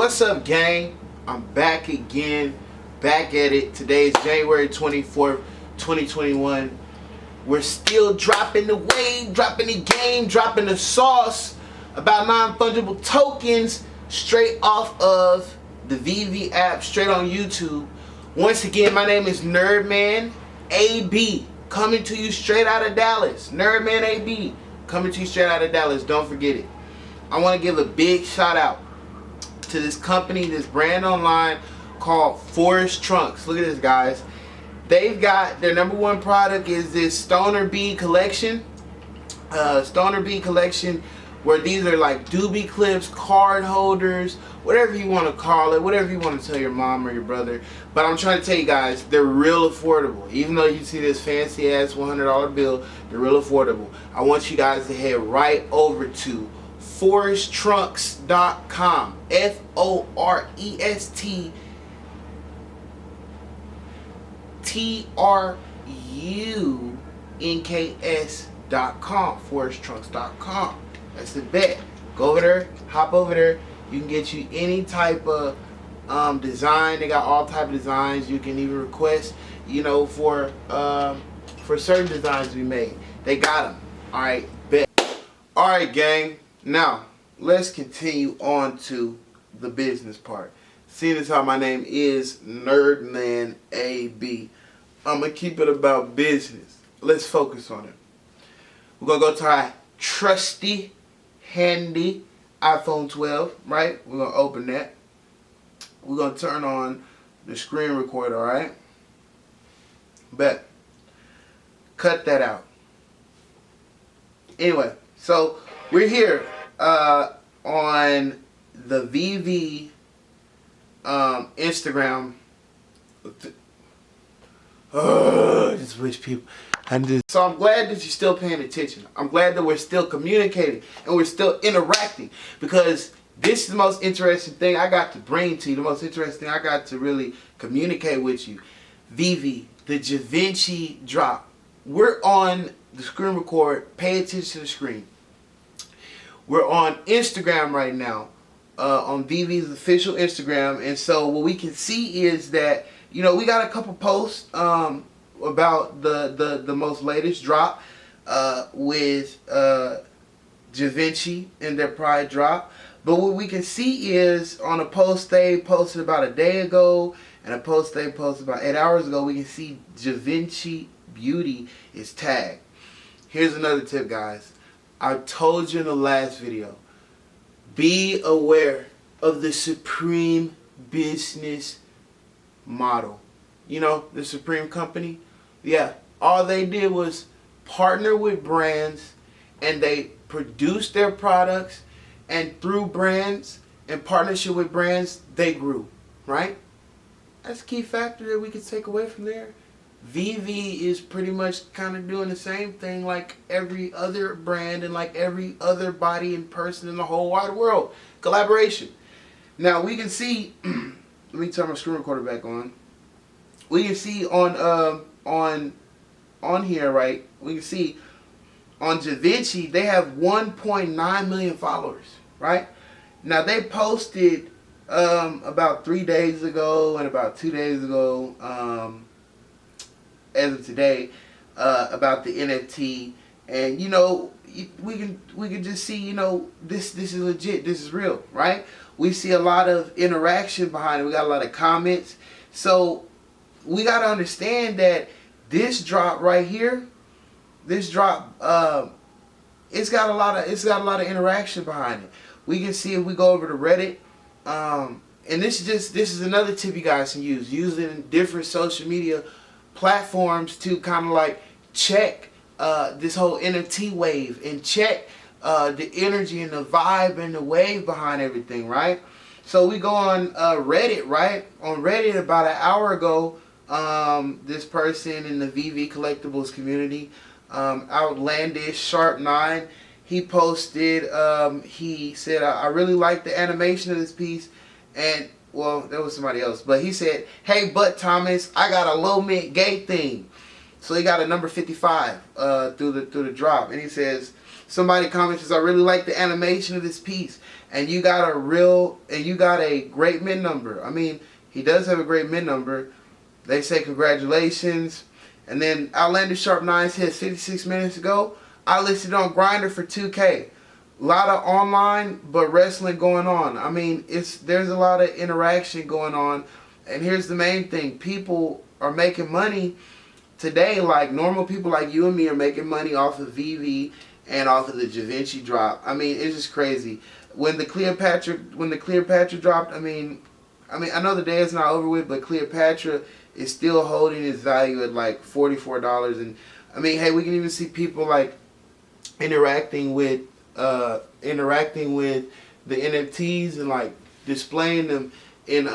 What's up, gang? I'm back again, back at it. Today is January 24th, 2021. We're still dropping the wave, dropping the game, dropping the sauce about non-fungible tokens straight off of the VEVE app, straight on YouTube. Once again, my name is Nerdman AB, coming to you straight out of Dallas. Nerdman AB, coming to you straight out of Dallas. Don't forget it. I want to give a big shout out to this company, this brand online called Forest Trunks. Look at this, guys. They've got their #1 product is this Stoner Bead collection. Stoner Bead collection, where these are like doobie clips, card holders, whatever you want to call it, whatever you want to tell your mom or your brother. But I'm trying to tell you guys, they're real affordable. Even though you see this fancy ass $100 bill, they're real affordable. I want you guys to head right over to foresttrunks.com. FORESTRUNKS.com. foresttrunks.com. That's the bet. Go over there, hop over there. You can get you any type of design. They got all type of designs. You can even request, for certain designs to be made. They got them. All right, bet. All right, gang. Now let's continue on to the business part. Seeing as how my name is Nerdman AB, I'm gonna keep it about business. Let's focus on it. We're gonna go to our trusty, handy iPhone 12, right? We're gonna open that. We're gonna turn on the screen recorder, all right? Bet. Cut that out. Anyway, so we're here on the VEVE Instagram. I just wish people. So I'm glad that you're still paying attention. I'm glad that we're still communicating and we're still interacting, because this is the most interesting thing I got to bring to you. The most interesting thing I got to really communicate with you. VEVE, the Givenchy drop. We're on the screen record. Pay attention to the screen. We're on Instagram right now, on VEVE's official Instagram, and so what we can see is that we got a couple posts about the most latest drop with Givenchy and their Pride drop. But what we can see is on a post they posted about a day ago and a post they posted about 8 hours ago, we can see Givenchy Beauty is tagged. Here's another tip, guys. I told you in the last video, be aware of the Supreme business model. The Supreme company? Yeah, all they did was partner with brands, and they produced their products, and through brands and partnership with brands, they grew, right? That's a key factor that we could take away from there. VEVE is pretty much kind of doing the same thing like every other brand and like every other body and person in the whole wide world. Collaboration. Now we can see, let me turn my screen recorder back on. We can see on here, right? We can see on Givenchy they have 1.9 million followers, right? Now they posted about 3 days ago and about 2 days ago, as of today, about the NFT, and we can just see this is legit, this is real, right? We see a lot of interaction behind it. We got a lot of comments, so we got to understand that this drop right here, this drop, it's got a lot of interaction behind it. We can see if we go over to Reddit, and this is another tip you guys can use, using different social media platforms to kind of like check this whole NFT wave and check the energy and the vibe and the wave behind everything, right? So we go on Reddit, right? On Reddit about an hour ago, this person in the VEVE collectibles community, Outlandish Sharp 9, he posted, he said, I really like the animation of this piece, and well, there was somebody else, but he said, "Hey, Butt Thomas, I got a low mint gay thing." So he got a number 55 through the drop, and he says, somebody comments, "I really like the animation of this piece, and you got a great mid number. I mean, he does have a great mid number. They say congratulations. And then Outlander Sharp 9's hit 56 minutes ago. I listed on Grindr for 2K. A lot of online but wrestling going on. I mean, there's a lot of interaction going on. And here's the main thing. People are making money today, like normal people like you and me are making money off of VEVE and off of the Givenchy drop. I mean, it's just crazy. When the Cleopatra dropped, I mean, I know the day is not over with, but Cleopatra is still holding its value at like $44. And I mean, hey, we can even see people like interacting with the NFTs and like displaying them in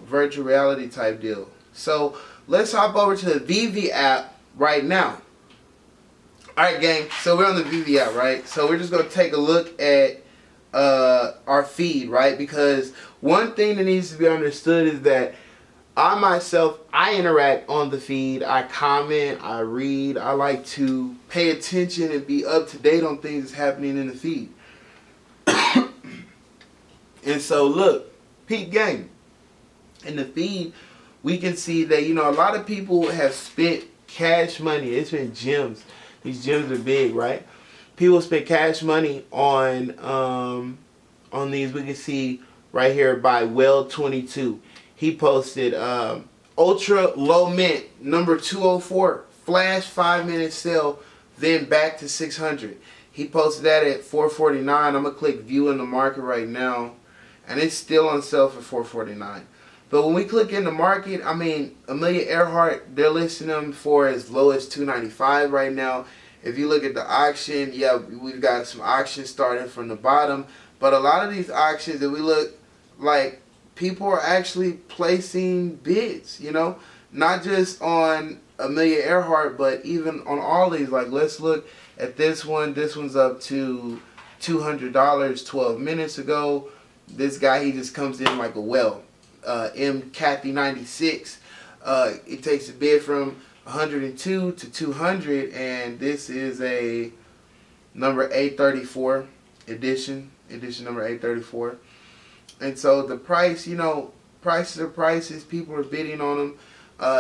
virtual reality type deal. So let's hop over to the VEVE app right now. Alright, gang, so we're on the VEVE app, right? So we're just going to take a look at our feed, right? Because one thing that needs to be understood is that I interact on the feed. I comment, I read. I like to pay attention and be up to date on things that's happening in the feed. And so, look, peep game. In the feed, we can see that, a lot of people have spent cash money. It's been gems. These gems are big, right? People spend cash money on these. We can see right here by Well22. He posted ultra low mint number 204 flash 5-minute sale, then back to 600. He posted that at 449. I'm gonna click view in the market right now, and it's still on sale for 449. But when we click in the market, I mean, Amelia Earhart, they're listing them for as low as 295 right now. If you look at the auction, yeah, we've got some auctions starting from the bottom. But a lot of these auctions that we look like, people are actually placing bids, not just on Amelia Earhart, but even on all these. Like, let's look at this one. This one's up to $200 12 minutes ago. This guy, he just comes in like a well. M. Kathy 96. It takes a bid from 102 to 200, and this is a number 834 edition number 834. And so the price, prices are prices. People are bidding on them.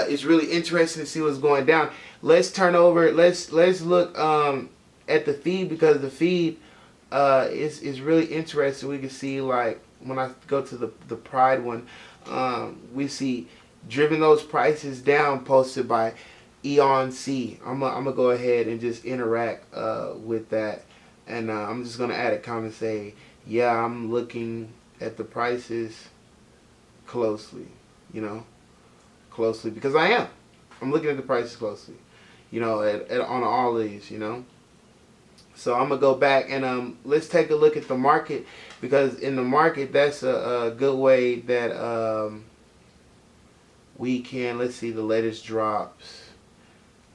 It's really interesting to see what's going down. Let's turn over. Let's look at the feed, because the feed is really interesting. We can see, like, when I go to the Pride one, we see driven those prices down, posted by Eon C. I'm gonna go ahead and just interact with that, and I'm just gonna add a comment, say, yeah, I'm looking at the prices closely, closely, because I'm looking at the prices closely, on all these, So I'm gonna go back and let's take a look at the market, because in the market, that's a good way that we can, let's see the latest drops,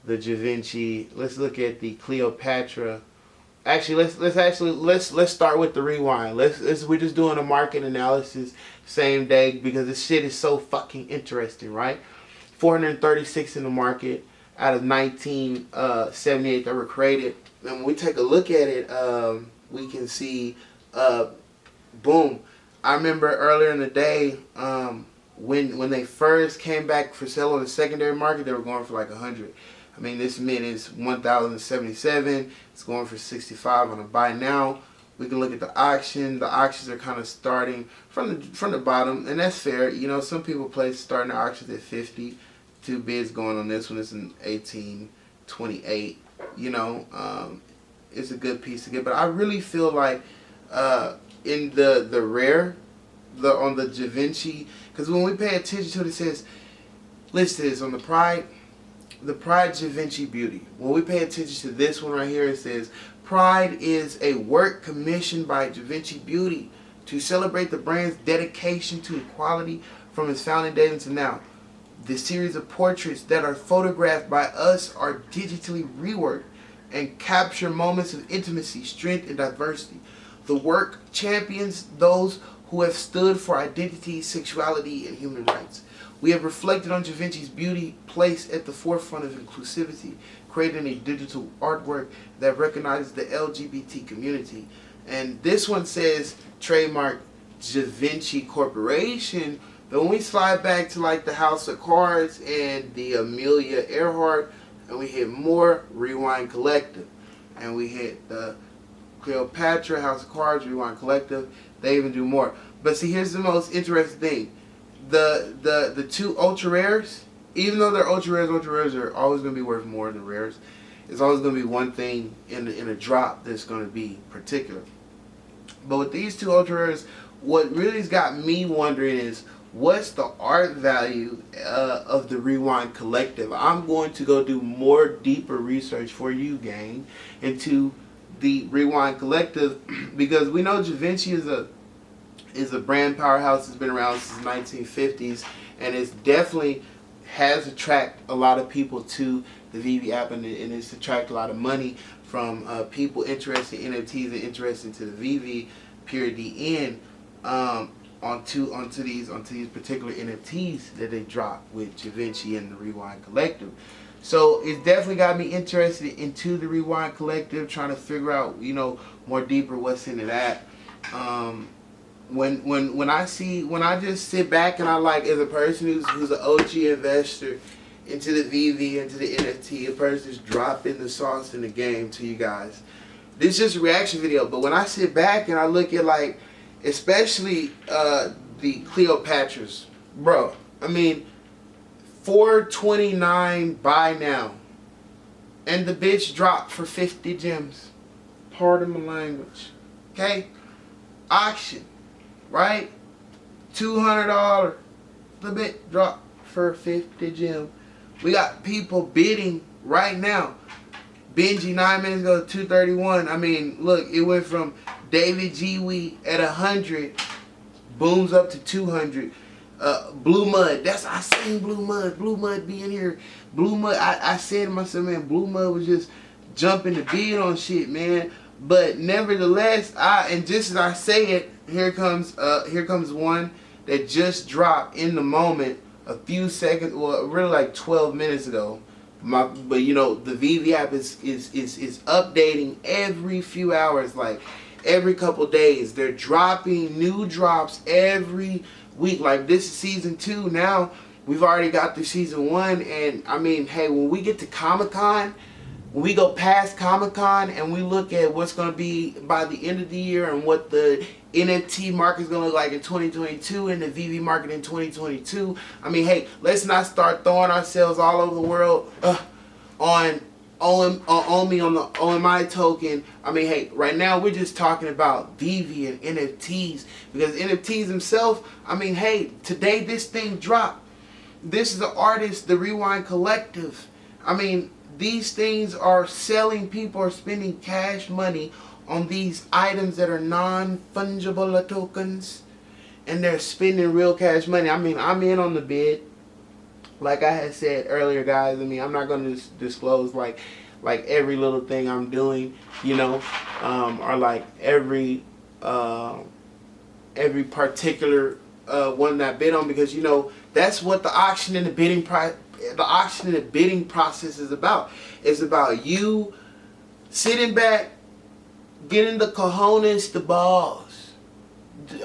the Givenchy. Let's look at the Cleopatra. Actually, let's start with the Rewind. We're just doing a market analysis same day, because this shit is so fucking interesting, right? 436 in the market out of 1978 that were created. And when we take a look at it, we can see, boom. I remember earlier in the day, when they first came back for sale on the secondary market, they were going for like 100. I mean, this mint is 1,077. It's going for 65 on a buy now. We can look at the auction. The auctions are kind of starting from the bottom, and that's fair. Some people place starting the auctions at 50. 2 bids going on this one. It's an 1828. It's a good piece to get. But I really feel like in the rare, on the Givenchy, because when we pay attention to it, it says listed on the Pride Givenchy Beauty. When we pay attention to this one right here, it says Pride is a work commissioned by Givenchy Beauty to celebrate the brand's dedication to equality from its founding days until now. The series of portraits that are photographed by us are digitally reworked and capture moments of intimacy, strength, and diversity. The work champions those who have stood for identity, sexuality, and human rights. We have reflected on Givenchy's beauty placed at the forefront of inclusivity, creating a digital artwork that recognizes the LGBT community. And this one says trademark Givenchy Corporation. But when we slide back to like the House of Cards and the Amelia Earhart, and we hit more Rewind Collective, and we hit the Cleopatra, House of Cards, Rewind Collective, they even do more. But see, here's the most interesting thing. The two ultra rares, even though they're ultra rares are always going to be worth more than rares. It's always going to be one thing in a drop that's going to be particular. But with these two ultra rares, what really's got me wondering is, what's the art value of the Rewind Collective? I'm going to go do more deeper research for you, gang, into the Rewind Collective, because we know Givenchy is a brand powerhouse that's been around since the 1950s, and it's definitely has attracted a lot of people to the VEVE app, and it's attracted a lot of money from people interested in NFTs and interested to the VEVE period the end onto these particular NFTs that they drop with Givenchy and the Rewind Collective. So it's definitely got me interested into the Rewind Collective, trying to figure out, you know, more deeper what's into that. When I just sit back and I, like, as a person who's an OG investor into the VEVE, into the NFT, a person who's dropping the sauce in the game to you guys. This is just a reaction video, but when I sit back and I look at, like, especially the Cleopatras, bro, I mean, $429 buy now, and the bitch dropped for 50 gems. Pardon my language. Okay, auction, right? $200. The bitch dropped for 50 gems. We got people bidding right now. Benji 9 minutes ago, 231. I mean, look, it went from David G. at 100, booms up to 200. Blue Mud, I seen Blue Mud being here. Blue Mud, I said to myself, man, Blue Mud was just jumping the bid on shit, man. But nevertheless, and just as I say it, here comes one that just dropped in the moment, a few seconds, well, really like 12 minutes ago. But you know, the VEVE app is updating every few hours, like every couple days. They're dropping new drops every week. Like, this is season 2 now. We've already got through season 1, and I mean, hey, when we get to Comic-Con, when we go past Comic-Con and we look at what's going to be by the end of the year and what the NFT market is going to look like in 2022 and the VEVE market in 2022, I mean, hey, let's not start throwing ourselves all over the world on me on the OMI token. I mean, hey, right now we're just talking about VEVE and NFTs, because NFTs themselves, I mean, hey, today this thing dropped. This is the artist, the Rewind Collective. I mean, these things are selling. People are spending cash money on these items that are non-fungible tokens, and they're spending real cash money. I mean, I'm in on the bid. Like I had said earlier, guys, I mean, I'm not going to disclose like every little thing I'm doing, you know, or like every particular one that I bid on, because, you know, that's what the auction and the bidding process is about. It's about you sitting back, getting the cojones, the balls,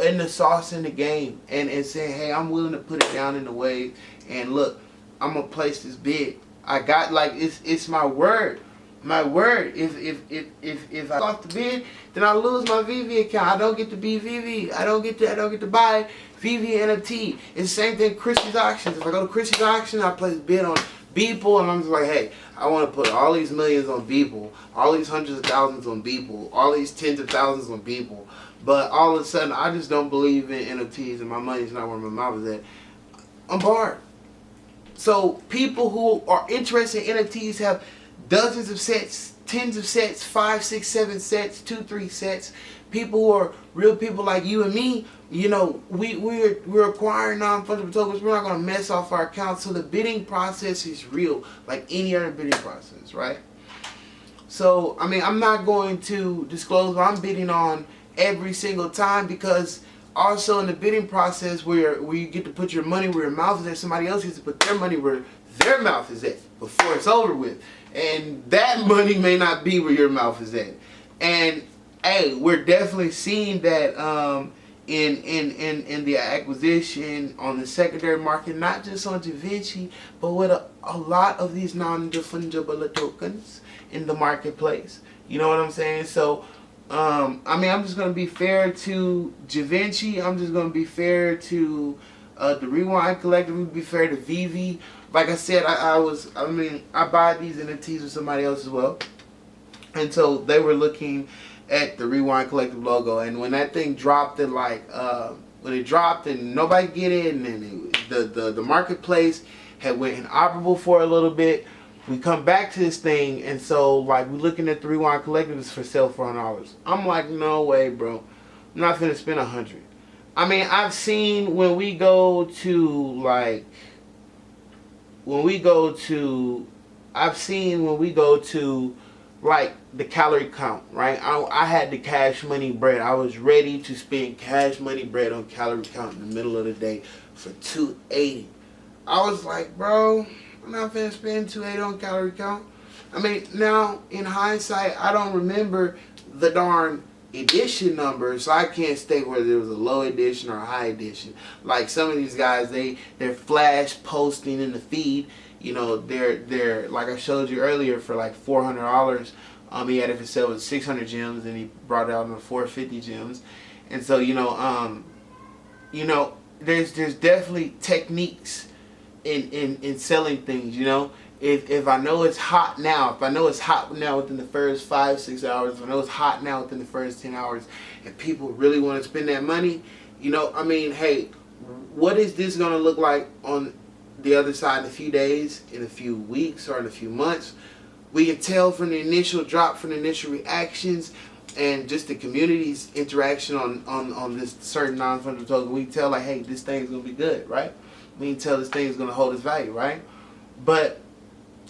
and the sauce in the game, and saying, hey, I'm willing to put it down in the wave, and look, I'm gonna place this bid. I got, like, it's my word. My word. If I off the bid, then I lose my VEVE account. I don't get to be VEVE. I don't get to buy VEVE NFT. It's the same thing with Christie's auctions. If I go to Christie's auction, I place a bid on Beeple, and I'm just like, hey, I want to put all these millions on Beeple, all these hundreds of thousands on Beeple, all these tens of thousands on Beeple. But all of a sudden, I just don't believe in NFTs, and my money's not where my mouth is at. I'm barred. So people who are interested in NFTs have dozens of sets, tens of sets, 5, 6, 7 sets, 2, 3 sets. People who are real people like you and me, you know, we're acquiring non-fungible tokens. We're not going to mess off our accounts. So the bidding process is real, like any other bidding process, right? So, I mean, I'm not going to disclose what I'm bidding on every single time, because also in the bidding process where you get to put your money where your mouth is at, somebody else gets to put their money where their mouth is at before it's over with. And that money may not be where your mouth is at. And hey, we're definitely seeing that in the acquisition on the secondary market, not just on Givenchy, but with a lot of these non-fungible tokens in the marketplace. You know what I'm saying? So, I mean, I'm just gonna be fair to Givenchy. I'm just gonna be fair to the Rewind Collective. Be fair to VEVE. Like I said, I buy these NFTs with somebody else as well, and so they were looking at the Rewind Collective logo, and when that thing dropped, it like when it dropped and nobody get it, and then the marketplace had went inoperable for a little bit. We come back to this thing, and so like we're looking at the Rewind Collective is for sale for $100. I'm like, no way, bro. I'm not gonna spend $100. I mean, I've seen when we go to like I've seen when we go to like the calorie count, right? I had the cash money bread. I was ready to spend cash money bread on calorie count in the middle of the day for $280. I was like, bro, I'm not finna spend $280 on calorie count. I mean, now in hindsight, I don't remember the darn edition number, so I can't state whether it was a low edition or a high edition. Like some of these guys, they're flash posting in the feed. You know, they're like I showed you earlier for like $400. He had it for sale with 600 gems, and he brought it out on 450 gems. And so there's definitely techniques in selling things. You know, if I know it's hot now, within the first 5-6 hours, if I know it's hot now within the first 10 hours, and people really want to spend that money, you know, I mean, hey, what is this gonna look like on the other side in a few days, in a few weeks, or in a few months? We can tell from the initial drop, from the initial reactions, and just the community's interaction on this certain non-fungible token. We can tell like, hey, this thing's gonna be good, right? We can tell this thing's gonna hold its value, right? But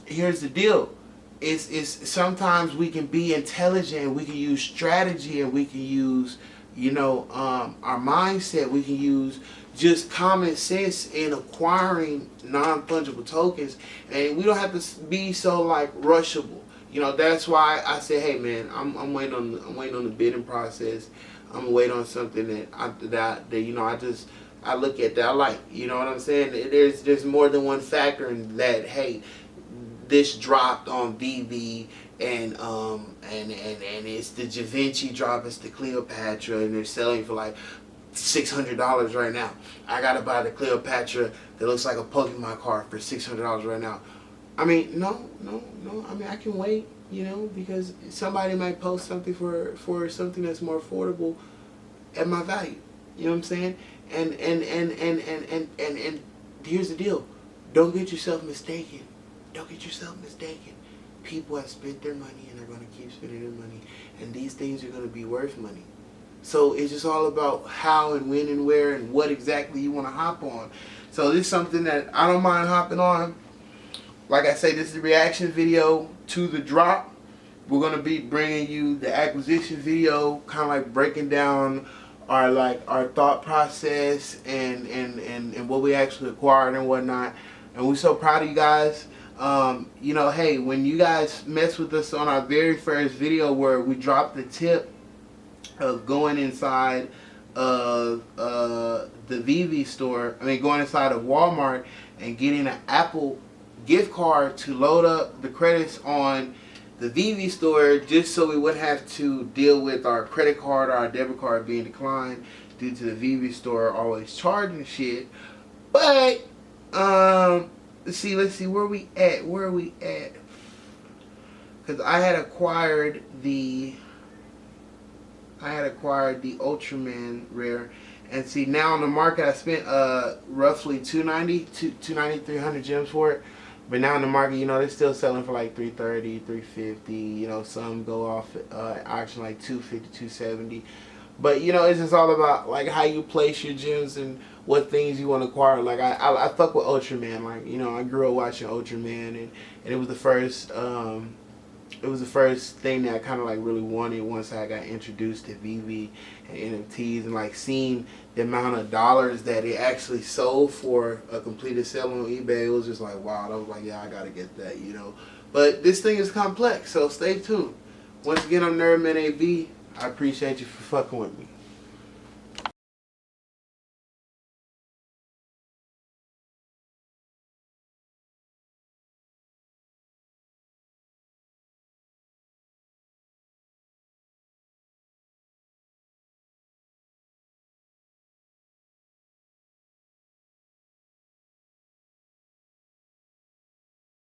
here's the deal: it's sometimes we can be intelligent, we can use strategy, and we can use our mindset. We can use just common sense in acquiring non-fungible tokens, and we don't have to be so like rushable. You know, that's why I say, hey man, I'm waiting on the bidding process. I'm waiting on something that I look at that I like. You know what I'm saying? There's more than one factor in that. Hey, this dropped on VEVE, and it's the Givenchy drop, it's the Cleopatra, and they're selling for like $600 right now. I gotta buy the Cleopatra that looks like a Pokemon card for $600 right now. I mean, no. I mean, I can wait, because somebody might post something for something that's more affordable at my value. You know what I'm saying? And here's the deal: don't get yourself mistaken. People have spent their money, and they're gonna keep spending their money, and these things are gonna be worth money. So it's just all about how and when and where and what exactly you want to hop on. So this is something that I don't mind hopping on. Like I say, this is the reaction video to the drop. We're going to be bringing you the acquisition video, kind of like breaking down our thought process and what we actually acquired and whatnot. And we're so proud of you guys. Hey, when you guys mess with us on our very first video where we dropped the tip of going inside of the VEVE store, going inside of Walmart and getting an Apple gift card to load up the credits on the VEVE store, just so we wouldn't have to deal with our credit card or our debit card being declined due to the VEVE store always charging shit. But let's see where we at. Because I had acquired the Ultraman rare, and see now on the market I spent roughly $300 gems for it. But now in the market, they're still selling for like $330, $350. Some go off auction like $250, $270. But it's just all about like how you place your gems and what things you want to acquire. Like I fuck with Ultraman. Like I grew up watching Ultraman, and it was the first thing that I kind of like really wanted once I got introduced to VEVE and NFTs, and like seeing the amount of dollars that it actually sold for a completed sale on eBay. It was just like, wow. I was like, yeah, I gotta get that. But this thing is complex, so stay tuned. Once again, I'm Nerdman AB. I appreciate you for fucking with me.